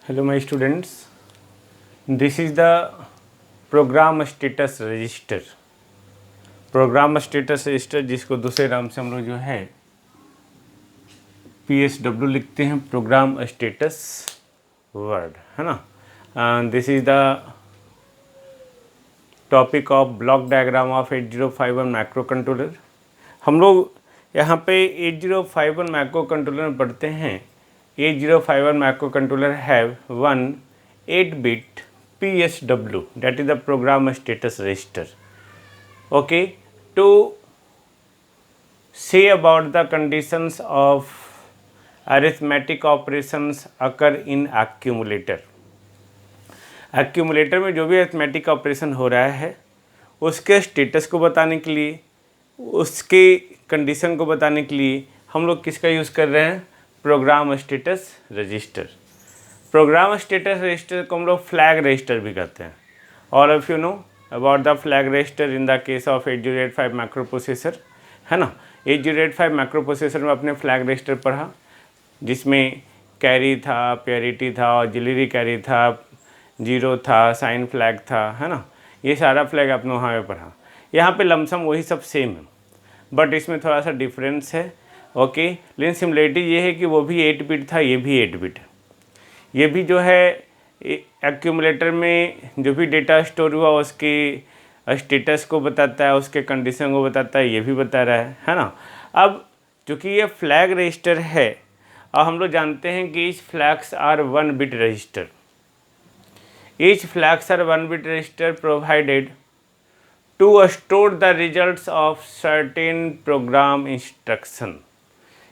Hello my students, this is the program status register. Programme status register जिसको दूसरे नाम से हम लोग जो है PSW लिखते हैं, प्रोग्राम स्टेटस वर्ड, है ना. This is the topic of block diagram of 8051 micro controller. हम लोग यहाँ पे 8051 माइक्रो कंट्रोलर में पढ़ते हैं. 8051 microcontroller have one 8-bit PSW, that is the program status register. Okay, to say about the conditions of arithmetic operations occur in accumulator. accumulator में जो भी अरिथमेटिक ऑपरेशन हो रहा है उसके स्टेटस को बताने के लिए, उसके कंडीशन को बताने के लिए हम लोग किसका यूज़ कर रहे हैं? Programme status register. Programme status register को हम लोग फ्लैग रजिस्टर भी कहते हैं. All of you know about the flag register in the case of 8085 micro processor, है ना. 8085 माइक्रो प्रोसेसर में अपने फ्लैग रजिस्टर पढ़ा जिसमें कैरी था, प्योरिटी था, ऑक्सिलरी कैरी था, जीरो था, साइन फ्लैग था, है ना. ये सारा फ्लैग आपने वहाँ पे पढ़ा. यहाँ पे लमसम वही सब सेम है, बट इसमें थोड़ा सा डिफरेंस है. ओके, लेकिन सिमिलरिटी ये है कि वो भी 8 बिट था, ये भी 8 बिट है. ये भी जो है एक्यूमुलेटर में जो भी डेटा स्टोर हुआ उसके स्टेटस को बताता है, उसके कंडीशन को बताता है, ये भी बता रहा है ना. अब चूँकि ये फ्लैग रजिस्टर है और हम लोग जानते हैं कि each flags are 1 bit register. Each flags are 1 bit register provided to store the results of certain program instruction.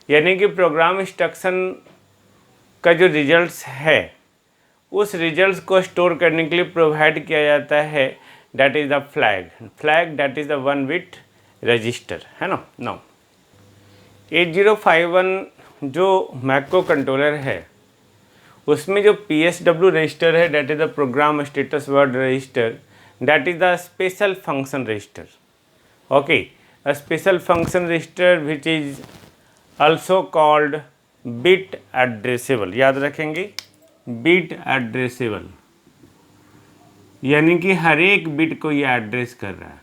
यानी कि प्रोग्राम इंस्ट्रक्शन का जो रिजल्ट्स है उस रिजल्ट्स को स्टोर करने के लिए प्रोवाइड किया जाता है, that is the flag that is the 1 bit register, है ना. नाउ 8051 जो माइक्रो कंट्रोलर है उसमें जो PSW रजिस्टर है, that is the program status word register, that is the special function register. Okay, a special function register which is also called bit addressable. याद रखेंगे, bit addressable यानी कि हर एक बिट को ये एड्रेस कर रहा है.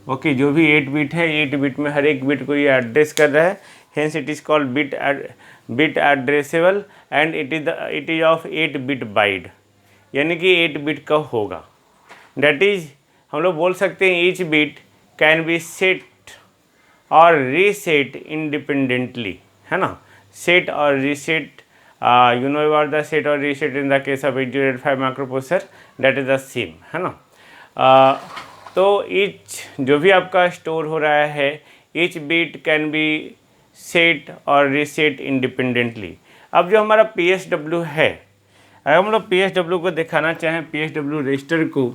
ओके, जो भी 8 बिट है, 8 बिट में हर एक बिट को ये एड्रेस कर रहा है. Hence it is called bit addressable and it is of 8 bit byte, यानी कि 8 बिट का होगा. दैट इज हम लोग बोल सकते हैं each bit can be set और रीसेट इंडिपेंडेंटली, है ना. सेट और reset, you know about the set और reset in the case of 8085 microprocessor, that is the same, है ना. तो ईच जो भी आपका स्टोर हो रहा है, each bit can be set और रीसेट इंडिपेंडेंटली. अब जो हमारा PSW है, अगर हम लोग PSW को दिखाना चाहें, PSW रजिस्टर को,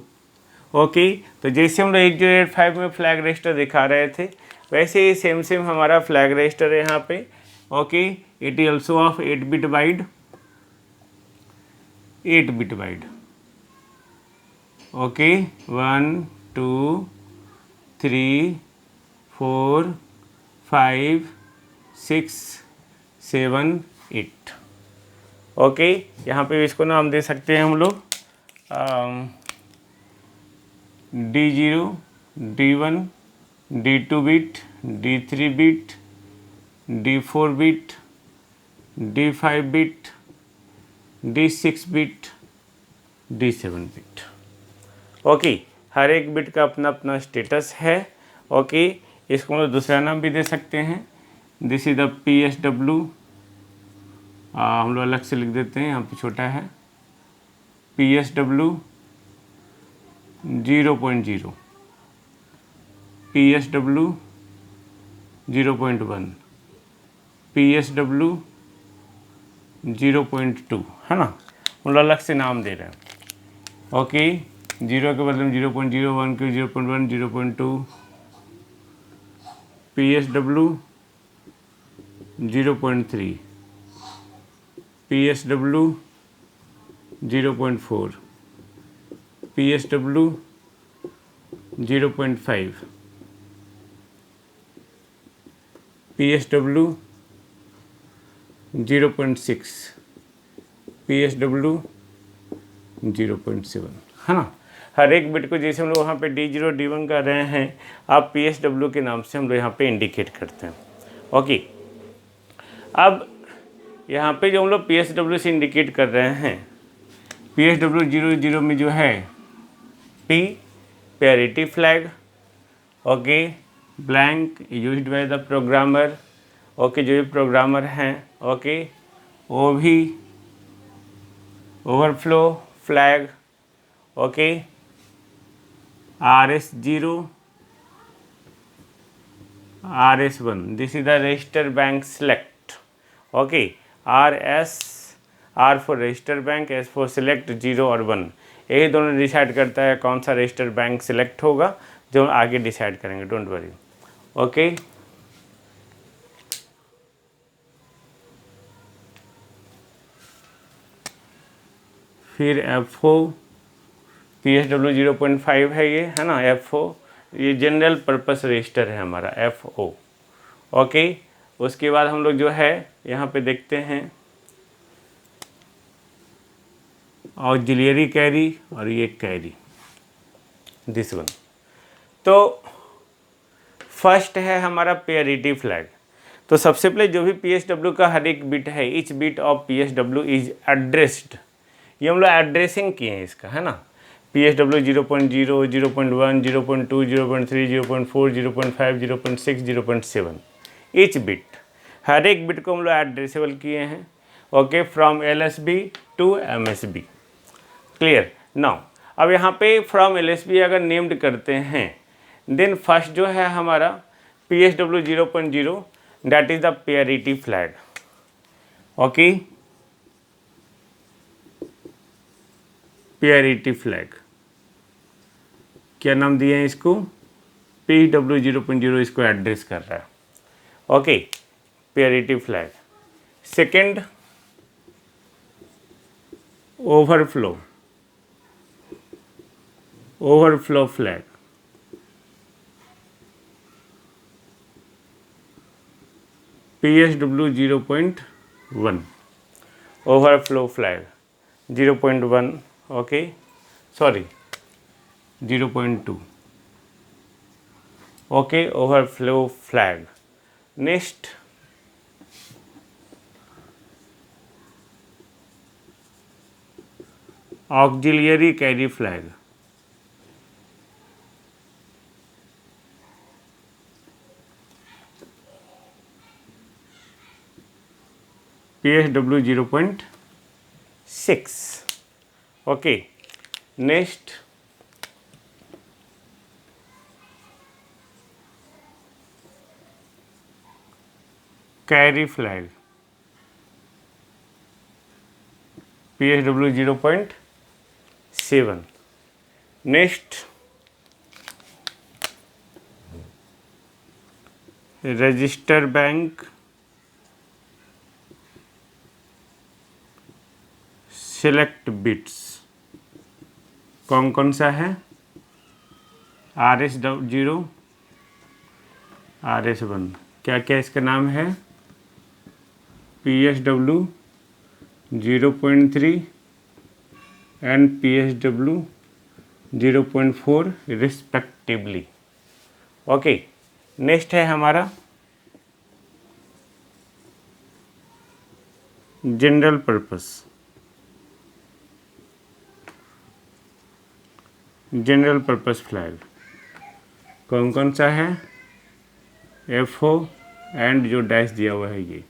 ओके, तो जैसे हम लोग 8085 में फ्लैग रजिस्टर दिखा रहे थे वैसे ही सेम हमारा फ्लैग रजिस्टर है यहाँ पे. Okay, it is also of 8 bit byte. Okay, 1 2 3 4 5 6 7 8. Okay, यहाँ पे इसको नाम दे सकते हैं हम लोग D0, D1, D2 bit, D3 bit, D4 bit, D5 bit, D6 bit, D7 bit. Okay, हर एक बिट का अपना अपना स्टेटस है. ओके, इसको हम लोग दूसरा नाम भी दे सकते हैं. This is the PSW. हम लोग अलग से लिख देते हैं, यहाँ पे छोटा है. PSW 0.0, PSW 0.1, PSW 0.2, है ना. हम लोग अलग से नाम दे रहे हैं. ओके, 0 के बदले में 0.0, 1 के 0.1, 0.2, PSW 0.3, PSW 0.4, PSW 0.5, PSW 0.6, PSW 0.7, है ना। हर एक बिट को जैसे हम लोग वहाँ पे D0 D1 कर रहे हैं, आप PSW के नाम से हम लोग यहाँ पे इंडिकेट करते हैं। ओके, अब यहाँ पे जो हम लोग PSW से इंडिकेट कर रहे हैं, PSW 00 में जो है P parity flag, okay, blank used by the programmer, okay, जो भी प्रोग्रामर हैं, ओके, वो भी overflow flag, okay, RS0 RS1, this is the register bank select, okay, R for register bank, S for select, 0 और 1, यही दोनों decide करता है कौन सा रजिस्टर बैंक सिलेक्ट होगा, जो आगे डिसाइड करेंगे, डोंट वरी। ओके, फिर FO PSW 0.5 है ये, है ना। FO ये जनरल पर्पस रजिस्टर है हमारा, FO, ओके। उसके बाद हम लोग जो है यहाँ पे देखते हैं ऑक्सिलियरी कैरी और ये कैरी, दिस वन। तो फर्स्ट है हमारा पैरिटी फ्लैग। तो सबसे पहले जो भी PSW का हर एक बिट है, each bit of PSW is addressed, ये हम लोग एड्रेसिंग किए हैं इसका, है ना। PSW 0.0, 0.1, 0.2, 0.3, 0.4, 0.5, 0.6, 0.7, ईच बिट, हर एक बिट को हम लोग एड्रेसेबल किए हैं, okay, from LSB to MSB, clear. Now अब यहाँ पे फ्रॉम LSB अगर नेम्ड करते हैं, देन फर्स्ट जो है हमारा PSW 0.0, that is the parity flag, okay, parity flag, क्या नाम दिए हैं इसको, PSW 0.0 इसको एड्रेस कर रहा है, okay, parity flag. Second overflow flag, PSW 0.1, overflow flag 0.1, okay, sorry 0.2, okay, overflow flag. Next auxiliary carry flag, PSW 0.6, okay. Next carry flag, PSW 0.7। Next register bank select bits, कौन कौन सा है, RS0, RS1, क्या क्या इसका नाम है, PSW 0.3 and PSW 0.4 respectively, okay. Next है हमारा जनरल पर्पस फ्लैग, कौन कौन सा है, FO एंड जो डैश दिया हुआ है ये,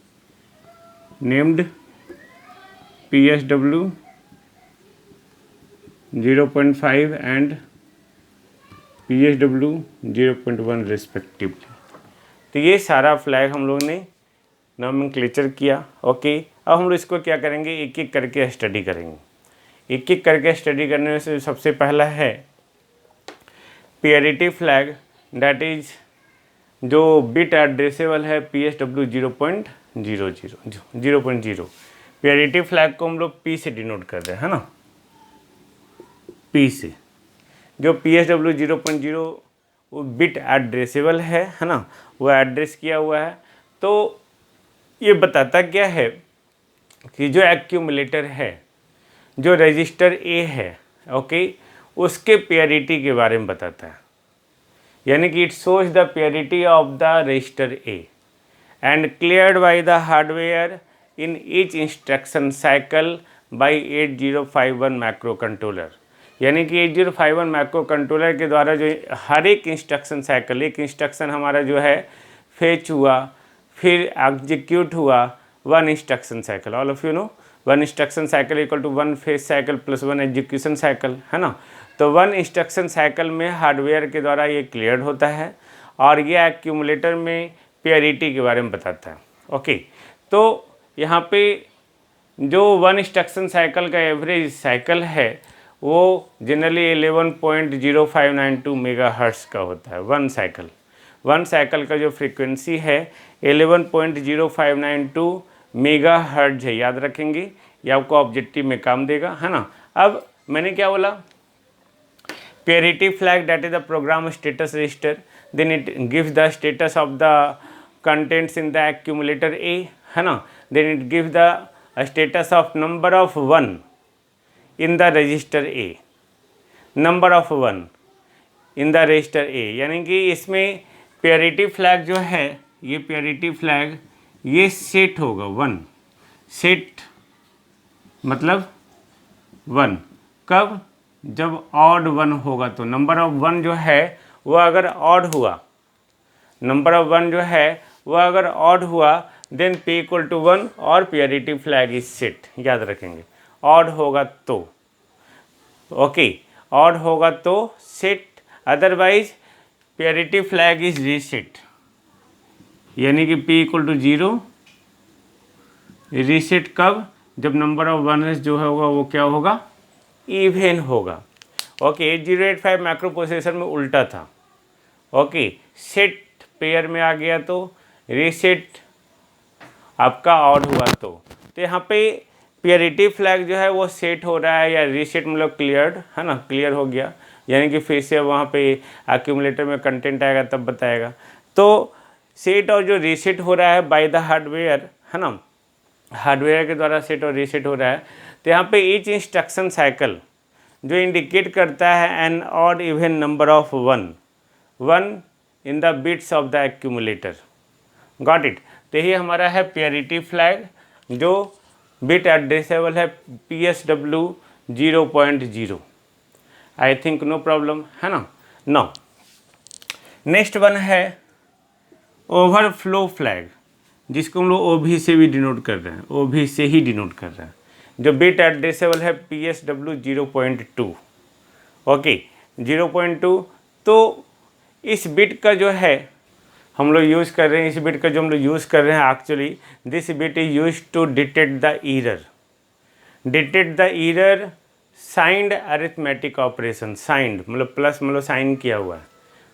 named PSW 0.5 and PSW 0.1 respectively. तो ये सारा फ्लैग हम लोग ने नॉमेनक्लेचर किया, ओके। अब हम लोग इसको क्या करेंगे, एक एक करके स्टडी करेंगे। एक एक करके स्टडी करने से सबसे पहला है पैरिटी फ्लैग, दैट इज जो बिट एड्रेसेबल है PSW 0.0, पैरिटी फ्लैग को हम लोग P से डिनोट कर रहे हैं, है ना, P से। जो PSW 0.0 वो बिट एड्रेसेबल है ना, वो एड्रेस किया हुआ है। तो ये बताता क्या है कि जो एक्यूमुलेटर है जो रजिस्टर ए है, ओके, उसके पेयरिटी के बारे में बताता है। यानी कि it shows the parity of the register A and cleared by the hardware in each instruction cycle by 8051 microcontroller. यानी कि 8051 माइक्रो कंट्रोलर के द्वारा जो हर एक इंस्ट्रक्शन साइकिल, एक इंस्ट्रक्शन हमारा जो है फेच हुआ, फिर एग्जीक्यूट हुआ, one instruction cycle, all of you know one instruction cycle equal to one fetch cycle plus one execution cycle, है ना। तो वन इंस्ट्रक्शन साइकिल में हार्डवेयर के द्वारा ये क्लियर होता है और ये एक्यूमुलेटर में पेयरिटी के बारे में बताता है। ओके, तो यहाँ पे जो वन इंस्ट्रक्शन साइकिल का एवरेज साइकिल है वो जनरली 11.0592 मेगाहर्ट्ज़ का होता है। वन साइकिल का जो फ्रीक्वेंसी है 11.0592 मेगाहर्ट्ज़ है, याद रखेंगे, ये आपको ऑब्जेक्टिव में काम देगा, है ना। अब मैंने क्या बोला, parity flag that is the program status register, then it gives the status of the contents in the accumulator A, है ना। Then it gives the status of number of one in the register A, number of one in the register A. यानी कि इसमें parity flag जो है, ये parity flag ये set होगा, वन सेट मतलब वन, कब, जब ऑड वन होगा। तो नंबर ऑफ वन जो है वो अगर ऑड हुआ, नंबर ऑफ वन जो है वो अगर ऑड हुआ, then p equal to one और पेयरिटी फ्लैग इज सेट, याद रखेंगे। ऑड होगा तो ओके, ऑड होगा तो set, otherwise parity flag is reset. यानी कि p इक्वल टू 0 रीसेट कब, जब नंबर ऑफ वन जो है होगा वो क्या होगा, इवन होगा। ओके, 8085 माइक्रो प्रोसेसर में उल्टा था। ओके, सेट पेयर में आ गया तो रीसेट आपका ऑड हुआ तो यहाँ पे पेयरिटी फ्लैग जो है वो सेट हो रहा है या रीसेट मतलब क्लियर्ड, है ना, क्लियर हो गया। यानी कि फिर से वहाँ पे एक्यूमुलेटर में कंटेंट आएगा तब बताएगा। तो सेट और जो रीसेट हो रहा है बाय द हार्डवेयर, है ना, हार्डवेयर के द्वारा सेट और रीसेट हो रहा है। तो यहाँ पे ईच इंस्ट्रक्शन साइकिल जो इंडिकेट करता है an odd even number of one in the bits of the accumulator, got it. तो यही हमारा है पेयरिटी फ्लैग जो बिट एड्रेसेबल है PSW 0.0। I think no problem, है ना। नो नेक्स्ट वन है ओवरफ्लो फ्लैग, जिसको हम लोग OV से भी डिनोट कर रहे हैं, OV से ही डिनोट कर रहे हैं, जो बिट एड्रेसेबल है PSW 0.2। ओके, 0.2। तो इस बिट का जो है हम लोग यूज़ कर रहे हैं, इस बिट का जो हम लोग यूज़ कर रहे हैं, actually this bit is use to detect the error signed arithmetic operation. Signed मतलब प्लस मतलब साइन किया हुआ है,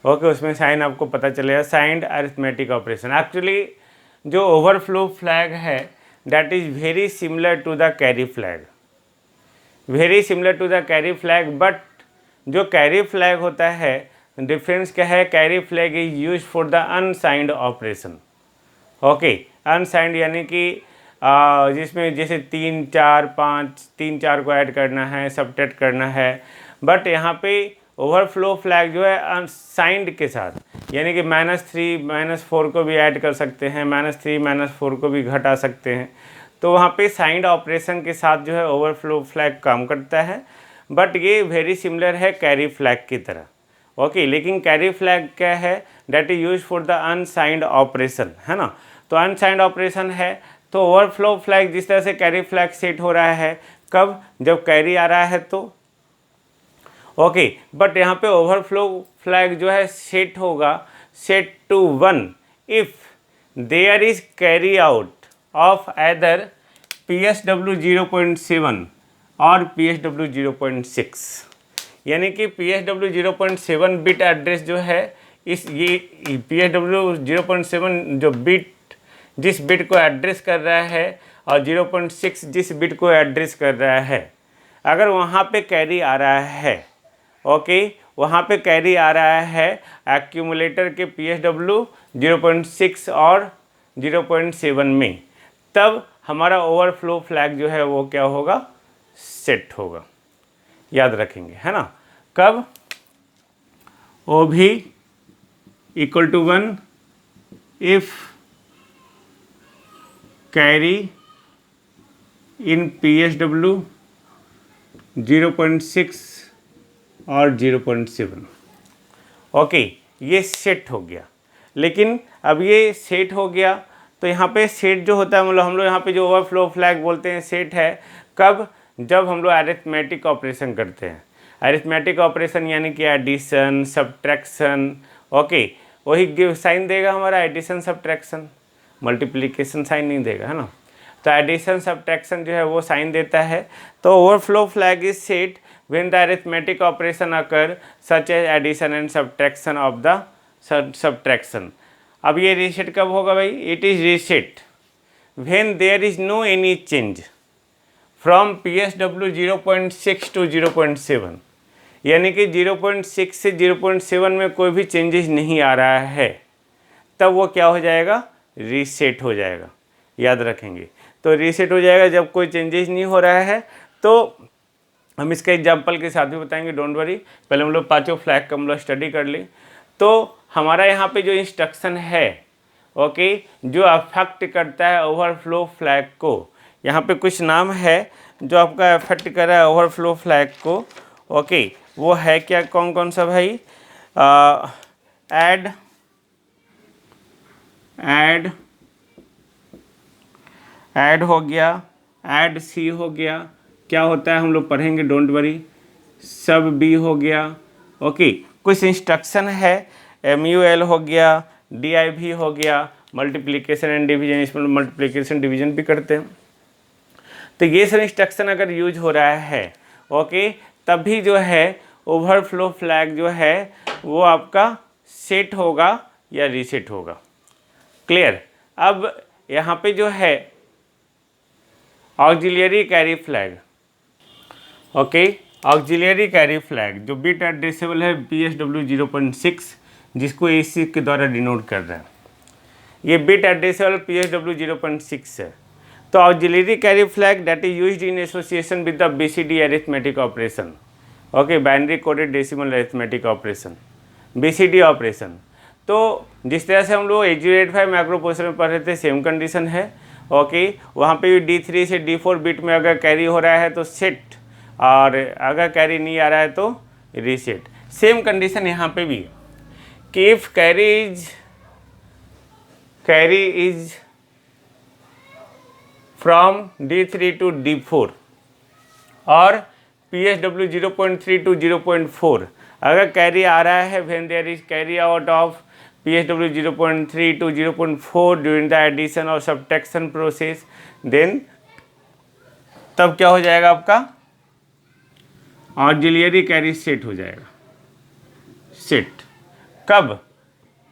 ओके, उसमें साइन आपको पता चलेगा, साइंड अरिथमेटिक ऑपरेशन। एक्चुअली जो ओवरफ्लो फ्लैग है that is very similar to the carry flag, very similar to the carry flag. But जो कैरी फ्लैग होता है, डिफरेंस क्या है, carry flag is use for the unsigned operation. Okay, unsigned यानी कि जिसमें जैसे 3 4 5 3 4 को ऐड करना है, सबट्रैक्ट करना है। बट यहाँ पे ओवरफ्लो फ्लैग जो है अनसाइंड के साथ, यानी कि -3 -4 को भी ऐड कर सकते हैं, -3 -4 को भी घटा सकते हैं। तो वहाँ पे साइंड ऑपरेशन के साथ जो है ओवरफ्लो फ्लैग काम करता है। बट ये वेरी सिमिलर है कैरी फ्लैग की तरह। ओके, लेकिन कैरी फ्लैग क्या है, that is use for the unsigned operation, है ना। तो अनसाइंड ऑपरेशन है, तो ओवरफ्लो फ्लैग जिस तरह से कैरी फ्लैग सेट हो रहा है, कब, जब कैरी आ रहा है तो ओके। बट यहाँ पे ओवरफ्लो फ्लैग जो है सेट होगा, set to 1 if there is carry out of either PSW 0.7 और PSW 0.6। यानी कि PSW 0.7 बिट एड्रेस जो है, इस ये PSW 0.7 जो बिट जिस बिट को एड्रेस कर रहा है और 0.6 जिस बिट को एड्रेस कर रहा है, अगर वहाँ पे कैरी आ रहा है, ओके, वहाँ पे कैरी आ रहा है एक्यूमुलेटर के PSW 0.6 और 0.7 में, तब हमारा ओवरफ्लो फ्लैग जो है वो क्या होगा, सेट होगा, याद रखेंगे, है ना। कब? ओ भी equal to 1 if carry in PSW 0.6 और 0.7। ओके, ये सेट हो गया। लेकिन अब ये सेट हो गया तो यहाँ पे सेट जो होता है, मतलब हम लोग यहाँ पे जो ओवरफ्लो फ्लैग बोलते हैं सेट है कब? जब हम लोग अरिथमेटिक ऑपरेशन करते हैं। अरिथमेटिक ऑपरेशन यानी कि एडिशन, सब्ट्रैक्शन। ओके, वही साइन देगा हमारा, एडिशन सब्ट्रैक्शन, मल्टीप्लिकेशन साइन नहीं देगा, है ना। तो एडिशन सब्ट्रैक्शन जो है वो साइन देता है। तो overflow flag is set when the arithmetic operation occur such as addition and subtraction of the subtraction. अब ये रीसेट कब होगा भाई? It is reset when there is no any change from PSW 0.6 to 0.7, यानी कि 0.6 से 0.7 में कोई भी चेंजेस नहीं आ रहा है, तब वो क्या हो जाएगा? रीसेट हो जाएगा, याद रखेंगे। तो रीसेट हो जाएगा जब कोई चेंजेस नहीं हो रहा है। तो हम इसका एग्जांपल के साथ भी बताएंगे, डोंट वरी। पहले हम लोग पाँचों फ्लैग का हम लोग स्टडी कर लें। तो हमारा यहाँ पे जो इंस्ट्रक्शन है, ओके, जो अफेक्ट करता है ओवरफ्लो फ्लैग को, यहाँ पे कुछ नाम है जो आपका अफेक्ट कर रहा है ओवरफ्लो फ्लैग को। ओके, वो है क्या, कौन कौन सा भाई? ऐड हो गया, ऐड सी हो गया, क्या होता है हम लोग पढ़ेंगे, डोंट वरी। सब बी हो गया। ओके, कुछ इंस्ट्रक्शन है, MUL हो गया, DIV हो गया, मल्टीप्लिकेशन एंड डिवीजन, इसमें मल्टीप्लिकेशन डिवीजन भी करते हैं। तो ये सब इंस्ट्रक्शन अगर यूज हो रहा है, ओके, तभी जो है ओवरफ्लो फ्लैग जो है वो आपका सेट होगा या रीसेट होगा। क्लियर? अब यहाँ पे जो है auxiliary carry flag, okay, auxiliary carry flag जो बिट एड्रेसेबल है PSW 0.6, जिसको AC के द्वारा डिनोट कर रहा है, ये बिट एड्रेसेबल PSW 0.6 है। तो auxiliary carry flag that is used in association with the BCD arithmetic operation, okay, binary coded decimal arithmetic operation, BCD operation. तो जिस तरह से हम लोग 8085 माइक्रो प्रोसेसर में पढ़ रहे थे, सेम कंडीशन है। ओके, वहाँ पे भी D3 से D4 बिट में अगर कैरी हो रहा है तो सेट, और अगर कैरी नहीं आ रहा है तो रीसेट। सेम कंडीशन यहाँ पे भी कि if carry is from D3 to D4 और PSW 0.3 टू 0.4, अगर कैरी आ रहा है when there is carry out of PSW 0.3 to 0.4 during the addition or subtraction process, then तब क्या हो जाएगा आपका? ऑक्सिलियरी कैरी सेट हो जाएगा। सेट कब?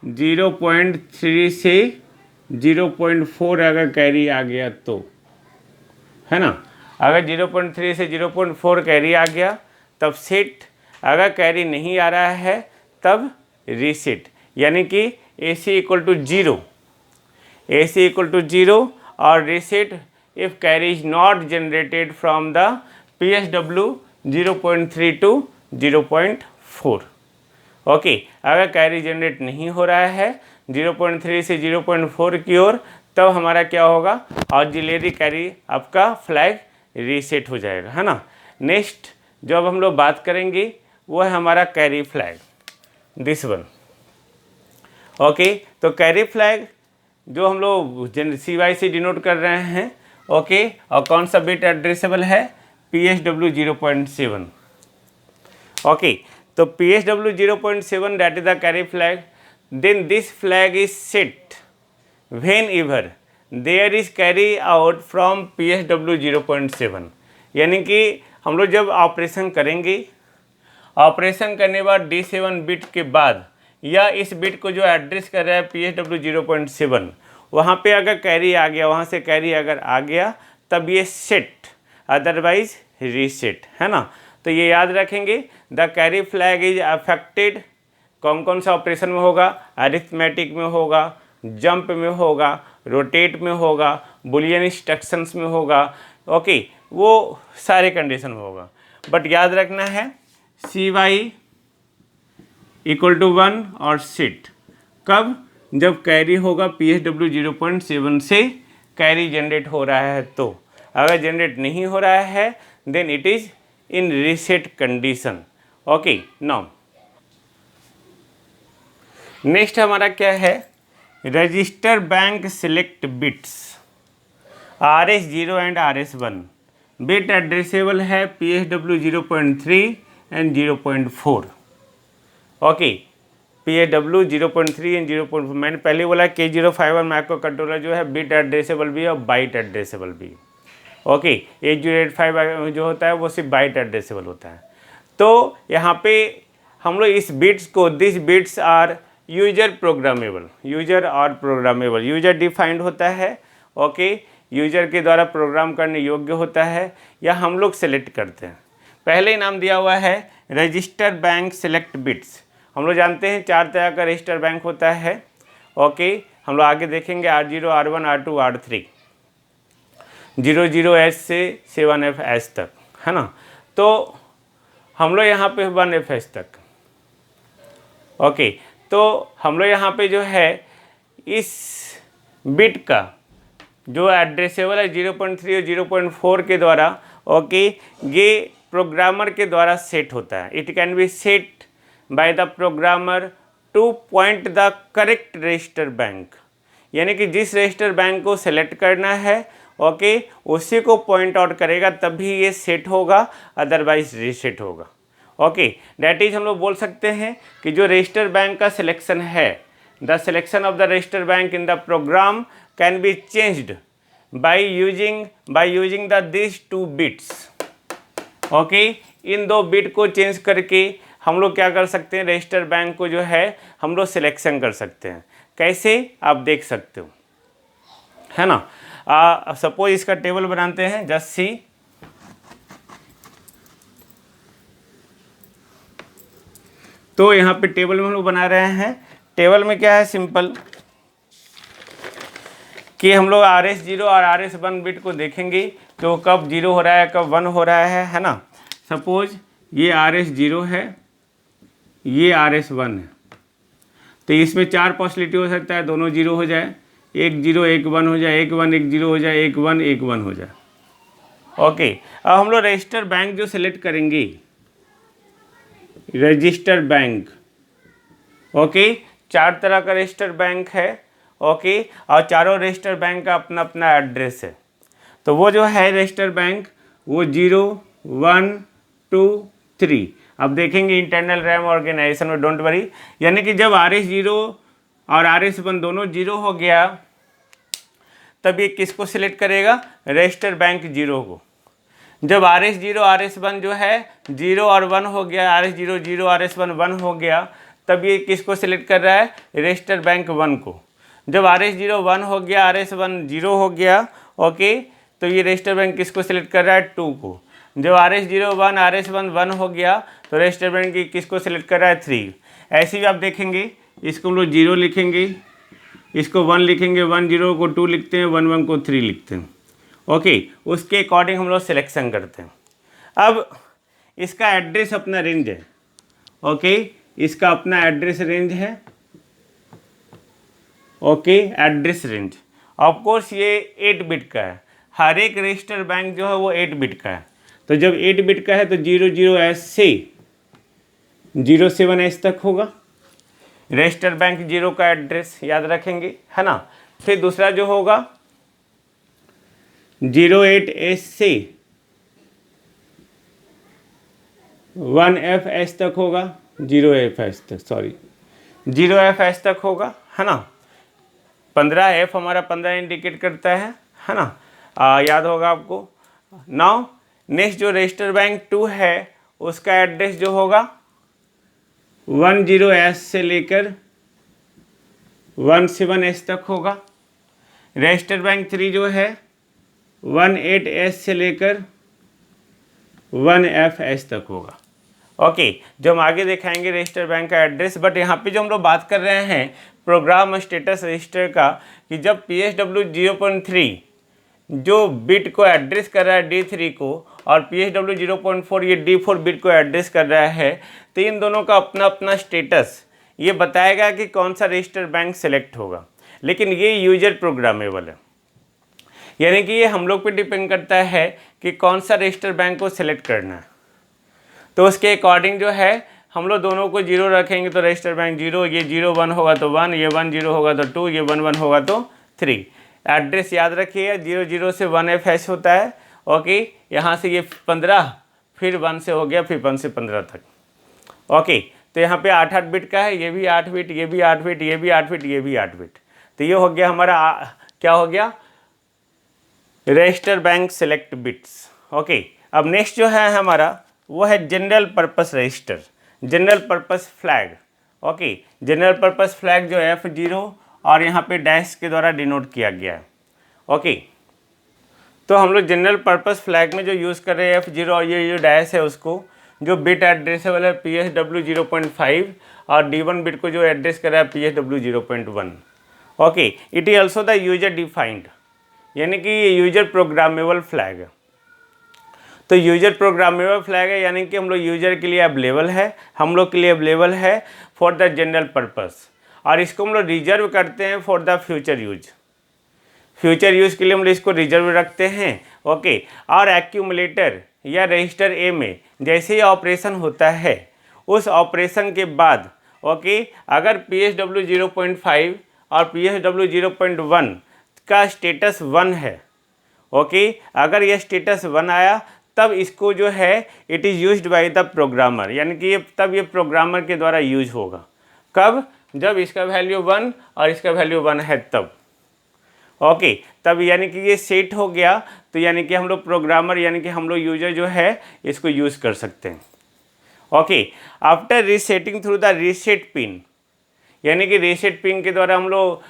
0.3 से 0.4 अगर कैरी आ गया तो, है ना। अगर 0.3 से 0.4 कैरी आ गया तब सेट, अगर कैरी नहीं आ रहा है तब रीसेट, यानी कि AC equal to 0, AC equal to 0 और reset if carry is not generated from the PSW 0.3 to 0.4। Okay, अगर कैरी जनरेट नहीं हो रहा है 0.3 से 0.4 की ओर, तब हमारा क्या होगा? ऑक्सिलियरी कैरी आपका फ्लैग रीसेट हो जाएगा, है ना। नेक्स्ट जो अब हम लोग बात करेंगे वो है हमारा carry flag, this one. Okay, तो कैरी फ्लैग जो हम लोग CY से डिनोट कर रहे हैं, ओके, और कौन सा बिट एड्रेसेबल है? PSW 0.7। ओके, तो PSW 0.7 that is the carry flag. Then this flag is set whenever there is carry out from PSW 0.7, यानी कि हम लोग जब ऑपरेशन करेंगे, ऑपरेशन करने बाद D7 बिट के बाद या इस बिट को जो एड्रेस कर रहा है PSW 0.7, वहाँ पे अगर कैरी आ गया, वहाँ से कैरी अगर आ गया तब ये सेट, अदरवाइज रीसेट, है ना। तो ये याद रखेंगे, the carry flag is affected, कौन कौन सा ऑपरेशन में होगा? अरिथमेटिक में होगा, जंप में होगा, रोटेट में होगा, बुलियन इंस्ट्रक्शंस में होगा, ओके, वो सारे कंडीशन में होगा। बट याद रखना है CY = 1 और सिट कब, जब कैरी होगा PSW 0.7 से कैरी जनरेट हो रहा है। तो अगर जनरेट नहीं हो रहा है then it is in reset condition. Okay, now next हमारा क्या है, register bank select bits RS0 and RS1 bit addressable है PSW 0.3 and 0.4। Okay, PSW 0.3 and 0.4 मैंने पहले बोला K051 माइक्रो कंट्रोलर जो है बिट एड्रेसेबल भी है और बाइट एड्रेसेबल भी। ओके, 8085 जो होता है वो सिर्फ बाइट एड्रेसेबल होता है। तो यहाँ पे हम लोग इस बिट्स को, this bits are user programmable, user और प्रोग्रामेबल, यूजर डिफाइंड होता है। ओके, यूजर के द्वारा प्रोग्राम करने योग्य होता है या हम लोग सेलेक्ट करते हैं। पहले ही नाम दिया हुआ है रजिस्टर बैंक सेलेक्ट बिट्स। हम लोग जानते हैं 4 तरह का रजिस्टर बैंक होता है। ओके, हम लोग आगे देखेंगे R0, R1, R2, R3, 00S से 7FS तक, है ना। तो हम लोग यहाँ पे 1FS तक। ओके, तो हम लोग यहाँ पे जो है इस बिट का जो एड्रेसेबल है 0.3 और 0.4 के द्वारा, ओके, ये प्रोग्रामर के द्वारा सेट होता है। It can be set by the programmer two point the correct register bank, यानी कि जिस रजिस्टर बैंक को सेलेक्ट करना है, ओके, उसी को पॉइंट आउट करेगा तभी ये सेट होगा, अदरवाइज रीसेट होगा। ओके, डैट इज हम लोग बोल सकते हैं कि जो रजिस्टर बैंक का सिलेक्शन है, the selection of the register bank in the program can be changed by using the this 2 bits. Okay, इन 2 बिट को चेंज करके हम लोग क्या कर सकते हैं, रजिस्टर बैंक को जो है हम लोग सिलेक्शन कर सकते हैं। कैसे, आप देख सकते हो, है ना। सपोज इसका टेबल बनाते हैं, जस्ट सी। तो यहाँ पे टेबल में हम लोग बना रहे हैं। टेबल में क्या है, सिंपल कि हम लोग RS0 और RS1 बिट को देखेंगे कि वो कब 0 हो रहा है, कब 1 हो रहा है ना। सपोज ये RS0 है, ये RS1 है, तो इसमें 4 पॉसिबिलिटी हो सकता है, दोनों 0 हो जाए, 1 0 1 1 हो जाए, 1 1 1 0 हो जाए, 1 1 1 1 हो जाए। ओके, अब हम लोग रजिस्टर बैंक जो सिलेक्ट करेंगे, रजिस्टर बैंक, ओके, 4 तरह का रजिस्टर बैंक है। ओके, और चारों रजिस्टर बैंक का अपना अपना एड्रेस है। तो वो जो है रजिस्टर बैंक वो 0 1 2 3, अब देखेंगे इंटरनल रैम ऑर्गेनाइजेशन में, डोंट वरी। यानी कि जब RS0 और RS1 दोनों 0 हो गया तब ये किसको सिलेक्ट करेगा, रजिस्टर बैंक 0 को। जब RS0 RS1 जो है 0 और 1 हो गया, RS0 0 RS1 1 हो गया, तब ये किसको सिलेक्ट कर रहा है, रजिस्टर बैंक 1 को। जब RS0 1 हो गया, RS1 0 हो गया, ओके, तो ये रजिस्टर बैंक किसको सिलेक्ट कर रहा है, 2 को। जब RS0 1 RS1 1 हो गया तो रजिस्टर बैंक किसको सिलेक्ट कर रहा है, 3। ऐसे भी आप देखेंगे, इसको हम लोग 0 लिखेंगे, इसको 1 लिखेंगे, 1 0 को 2 लिखते हैं, 1 1 को 3 लिखते हैं। ओके, उसके अकॉर्डिंग हम लोग सिलेक्शन करते हैं। अब इसका एड्रेस अपना रेंज है। ओके, इसका अपना एड्रेस रेंज है। ओके, एड्रेस रेंज ऑफकोर्स ये 8 बिट का है। हर एक रजिस्टर बैंक जो है वो 8 बिट का है। तो जब 8 बिट का है तो 00S से 07S तक होगा रजिस्टर बैंक 0 का एड्रेस, याद रखेंगे, है ना। फिर दूसरा जो होगा 08S से 1FS तक होगा, 0FS तक, सॉरी 0FS तक होगा, है ना। 15F हमारा 15 इंडिकेट करता है ना, याद होगा आपको। नाउ नेक्स्ट जो रजिस्टर बैंक 2 है उसका एड्रेस जो होगा 10S से लेकर 17S तक होगा। रजिस्टर बैंक 3 जो है 18S से लेकर 1FS तक होगा। ओके, जो हम आगे दिखाएंगे रजिस्टर बैंक का एड्रेस, बट यहाँ पे जो हम लोग बात कर रहे हैं प्रोग्राम स्टेटस रजिस्टर का, कि जब PSW 0.3 जो बिट को एड्रेस कर रहा है D3 को और PSW 0.4 ये D4 बिट को एड्रेस कर रहा है, तो इन दोनों का अपना अपना स्टेटस ये बताएगा कि कौन सा रजिस्टर बैंक सेलेक्ट होगा। लेकिन ये यूजर प्रोग्रामेबल है, यानी कि ये हम लोग पे डिपेंड करता है कि कौन सा रजिस्टर बैंक को सिलेक्ट करना है। तो उसके अकॉर्डिंग जो है हम लोग दोनों को 0 रखेंगे तो रजिस्टर बैंक 0, ये 0 1 होगा तो 1, ये 1 0 होगा तो 2, ये 1 1 होगा तो 3। एड्रेस याद रखिए 0 0 से 1FH होता है। ओके, यहाँ से ये 15, फिर 1 से हो गया, फिर 1 से 15 तक। ओके, तो यहाँ पे 8 8 बिट का है, ये भी 8 बिट, ये भी 8 बिट, ये भी 8 बिट, ये भी 8 बिट। तो ये हो गया हमारा क्या हो गया, register bank select bits. Okay, अब नेक्स्ट जो है हमारा वो है general purpose register, general purpose flag. Okay, general purpose flag जो F0 और यहाँ पे डैश के द्वारा डिनोट किया गया है। ओके, तो हम लोग जनरल पर्पस फ्लैग में जो यूज़ कर रहे हैं F0 और ये जो डैश है उसको, जो बिट एड्रेसेबल है PSW 0.5 और D1 बिट को जो एड्रेस कर रहा है PSW 0.1। Okay, it is also the user defined, यानी कि ये यूजर प्रोग्रामेबल फ्लैग है। तो यूजर प्रोग्रामेबल फ्लैग है, यानी कि हम लोग यूजर के लिए अवेलेबल है, हम लोग के लिए अवेलेबल है फॉर द जनरल पर्पस, और इसको हम लोग रिजर्व करते हैं for the future use. Future use के लिए हम लोग इसको रिजर्व रखते हैं। ओके, और एक्यूमुलेटर या रजिस्टर ए में जैसे ही ऑपरेशन होता है, उस ऑपरेशन के बाद ओके, अगर PSW 0.5 और PSW 0.1 का स्टेटस 1 है, ओके, अगर ये स्टेटस 1 आया तब इसको जो है it is used by the programmer, यानी कि ये तब ये प्रोग्रामर के द्वारा यूज होगा। कब? जब इसका वैल्यू 1 और इसका वैल्यू 1 है तब। ओके, तब यानी कि ये सेट हो गया, तो यानी कि हम लोग प्रोग्रामर यानी कि हम लोग यूजर जो है इसको यूज़ कर सकते हैं। Okay, after resetting through the reset pin, यानी कि रीसेट पिन के द्वारा हम लोग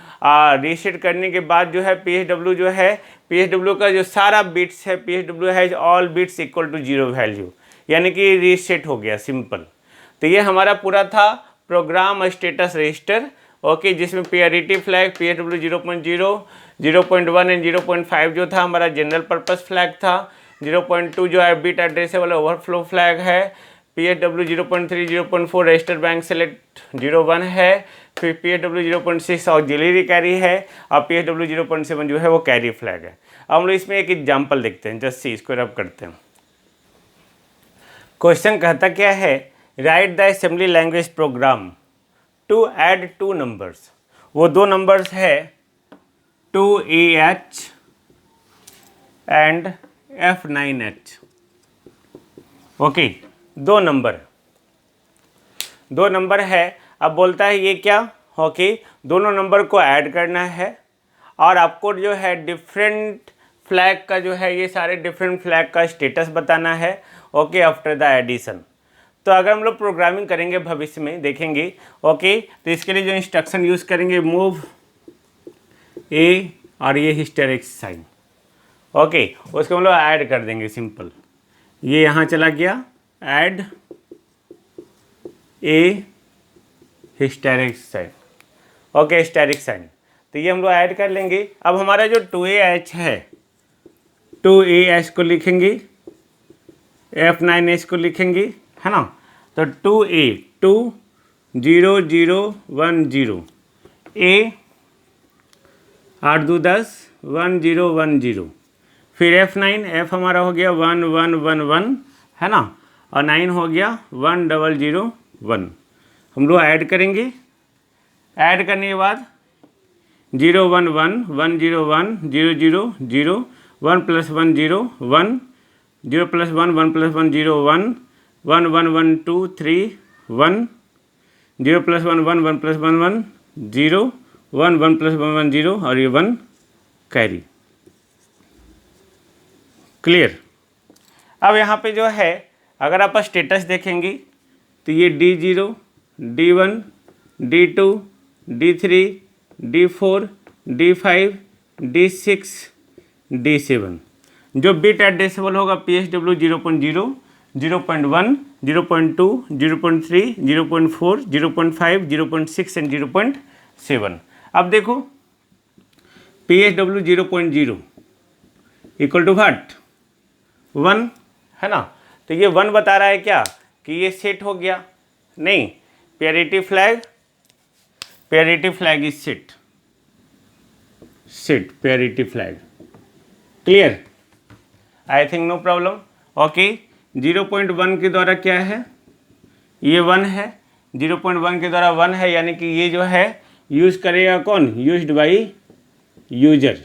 रीसेट करने के बाद जो है PSW जो है, PSW का जो सारा बिट्स है, PSW has all bits equal to 0 value, यानी कि रीसेट हो गया, सिंपल। तो ये हमारा पूरा था प्रोग्राम स्टेटस रजिस्टर। ओके, जिसमें प्रियोरिटी फ्लैग PSW 0.0, 0.1 एंड 0.5 जो था हमारा जनरल पर्पस फ्लैग था। 0.2 जो है बिट एड्रेसेबल ओवरफ्लो फ्लैग है। PSW 0.3, 0.4 रजिस्टर बैंक सेलेक्ट 01 है। फिर PSW 0.6 ऑक्सिलरी कैरी है, और PSW 0.7 जो है वो कैरी फ्लैग है। अब हम लोग इसमें एक एग्जाम्पल देखते हैं, जस्ट सी, इसको रब करते हैं। क्वेश्चन कहता क्या है, write the assembly language program to add 2 numbers. वो 2 नंबर्स है 2AH and F9H। Okay, 2 number है। अब बोलता है ये क्या, ओके, दोनों नंबर को ऐड करना है, और आपको जो है डिफरेंट फ्लैग का जो है, ये सारे डिफरेंट फ्लैग का स्टेटस बताना है। Okay, after the addition. तो अगर हम लोग प्रोग्रामिंग करेंगे भविष्य में देखेंगे, ओके, तो इसके लिए जो इंस्ट्रक्शन यूज़ करेंगे, मूव ए और ये हिस्टेरिक्स साइन। ओके, उसको हम लोग ऐड कर देंगे, सिंपल। ये यहाँ चला गया, add a hysterics sign. Okay, hysterics sign, तो ये हम लोग ऐड कर लेंगे। अब हमारा जो 2AH है, 2AH को लिखेंगे, F9H को लिखेंगे, है ना। तो 2A 2 0 0 1 0, A 8 2 10 1 0 1 0, फिर F9, F हमारा हो गया 1 1 1 1, है ना, और 9 हो गया 1 0 0 1। हम लोग ऐड करेंगे, ऐड करने के बाद 0 1 1 1 0 1 0 0 0 1 + 1 0 1 0 + 1 1 + 1 0 1 1 1 1 2 3 1 0 + 1 1 1 + 1 1 0 1 1 + 1 1 0, और ये 1 कैरी। क्लियर। अब यहाँ पे जो है अगर आप स्टेटस देखेंगे तो ये D0 D1 D2 D3 D4 D5 D6 D7 जो बिट एड्रेसेबल होगा PSW 0.0 0.1 0.2 0.3 0.4 0.5 0.6 एंड 0.7। अब देखो PSW 0.0 इक्वल टू व्हाट 1, है ना। तो ये 1 बता रहा है क्या कि ये सेट हो गया, नहीं, parity flag is set parity flag, clear, I think no problem. Okay, 0.1 के द्वारा क्या है, ये 1 है, 0.1 के द्वारा 1 है, यानी कि ये जो है यूज करेगा कौन, यूज्ड बाई यूजर,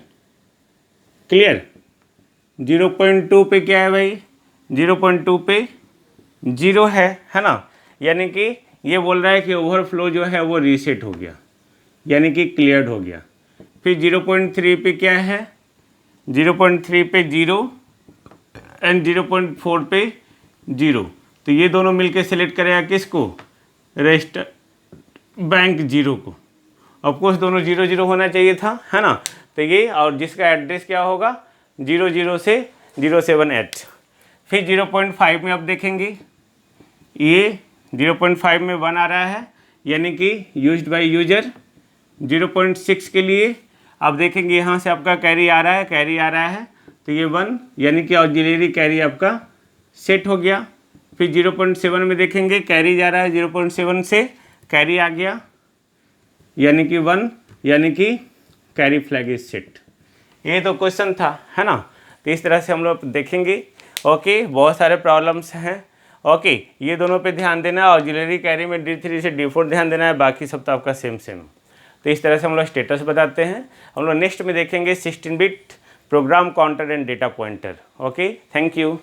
क्लियर। 0.2 पे क्या है भाई, 0.2 पे 0 है ना, यानी कि ये बोल रहा है कि ओवरफ्लो जो है वो रीसेट हो गया, यानी कि क्लियर्ड हो गया। फिर 0.3 पे क्या है, 0.3 पे 0 एंड 0.4 पे 0, तो ये दोनों मिलके सेलेक्ट करेगा किसको, रजिस्टर बैंक 0 को। ऑफकोर्स दोनों 0 होना चाहिए था, है ना। तो ये, और जिसका एड्रेस क्या होगा 00 से 078। फिर 0.5 में अब देखेंगे, ये 0.5 में 1 आ रहा है, यानी कि यूज्ड बाय यूजर। 0.6 के लिए आप देखेंगे यहाँ से आपका कैरी आ रहा है, तो ये 1, यानी कि ऑक्सिलरी कैरी आपका सेट हो गया। फिर 0.7 में देखेंगे कैरी जा रहा है, 0.7 से कैरी आ गया, यानी कि 1, यानी कि कैरी फ्लैग इज सेट। ये तो क्वेश्चन था, है ना। तो इस तरह से हम लोग देखेंगे। ओके, बहुत सारे प्रॉब्लम्स हैं। ओके, ये दोनों पे ध्यान देना है, ऑक्सिलरी कैरी में D3 से D4 ध्यान देना है, बाकी सब तो आपका सेम। तो इस तरह से हम लोग स्टेटस बताते हैं। हम लोग नेक्स्ट में देखेंगे 16 bit program counter and data pointer. Okay, thank you.